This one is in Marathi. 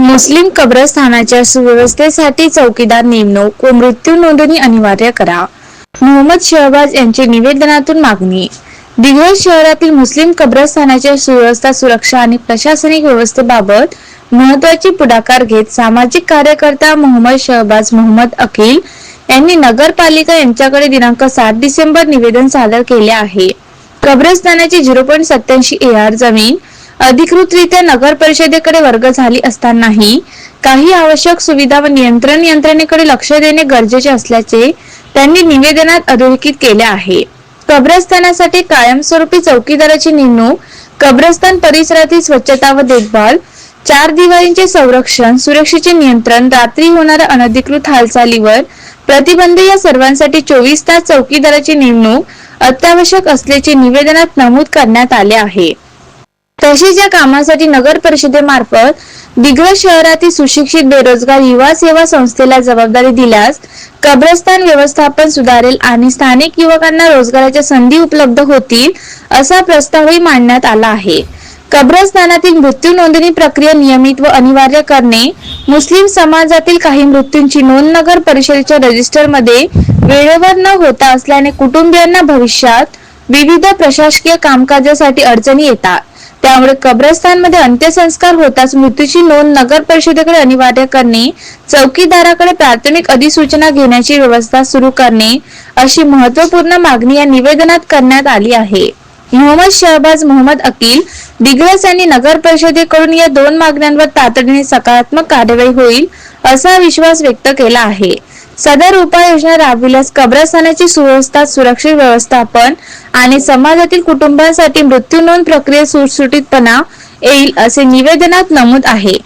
मुस्लिम कब्रस्थानाच्या सुव्यवस्थेसाठी चौकीदार नेमणूक व मृत्यू नोंदणी अनिवार्य करा. मोहम्मद शहबाज यांची निवेदनातून मागणी. दिग्रस शहरातील मुस्लिम कब्रस्थानाच्या सुव्यवस्था, सुरक्षा आणि प्रशासनिक व्यवस्थेबाबत महत्त्वाची पुढाकार घेत सामाजिक कार्यकर्ता मोहम्मद शहबाज मोहम्मद अकील यांनी नगरपालिका यांच्याकडे दिनांक 7 डिसेंबर निवेदन सादर केले आहे. कब्रस्थानाची 0.87 AR जमीन अधिकृतरित्या नगर परिषदेकडे वर्ग झाली असतानाही काही आवश्यक सुविधा व नियंत्रण यंत्रणेकडे लक्ष देणे गरजेचे असल्याचे त्यांनी निवेदनात अधोरेखित केले आहे. कब्रस्थानासाठी कायमस्वरूपी चौकीदाराची नेमणूक, कब्रस्थान परिसरातील स्वच्छता व देखभाल, 4 दिवाळींचे संरक्षण, सुरक्षेचे नियंत्रण, रात्री होणाऱ्या अनधिकृत हालचालीवर प्रतिबंध या सर्वांसाठी 24 तास चौकीदाराची नेमणूक अत्यावश्यक असल्याचे निवेदनात नमूद करण्यात आले आहे. तसेच या कामासाठी नगर परिषदेमार्फत दिग्रस शहरातील सुशिक्षित बेरोजगार युवा सेवा संस्थेला जबाबदारी दिल्यास कब्रस्थान व्यवस्थापन सुधारेल आणि स्थानिक युवकांना रोजगाराच्या संधी उपलब्ध होतील, असा प्रस्तावही मांडण्यात आला आहे. कब्रस्थानातील मृत्यू नोंदणी प्रक्रिया नियमित व अनिवार्य करणे. मुस्लिम समाजातील काही मृत्यूंची नोंद नगर परिषदेच्या रजिस्टरमध्ये वेळेवर न होता असल्याने कुटुंबियांना भविष्यात विविध प्रशासकीय कामकाजासाठी अडचणी येतात. त्यामुळे कब्रस्थानमध्ये अंत्यसंस्कार होताच मृत्यूची नोंद नगर परिषदेकडे अनिवार्य करणे, चौकीदाराकडे प्राथमिक अधिसूचना घेण्याची व्यवस्था सुरू करणे, अशी महत्त्वपूर्ण मागणी या निवेदनात करण्यात आली आहे. मोहम्मद शहबाज मोहम्मद अकील दिग्रस यांनी नगर परिषदेकडून या 2 मागण्यांवर तातडीने सकारात्मक कार्यवाही होईल असा विश्वास व्यक्त केला आहे. सदर उपाययोजना राबविल्यास कब्रस्थानाची सुव्यवस्था, सुरक्षित व्यवस्थापन आणि समाजातील कुटुंबांसाठी मृत्यू नोंद प्रक्रियेत सुटसुटीतपणा येईल, असे निवेदनात नमूद आहे.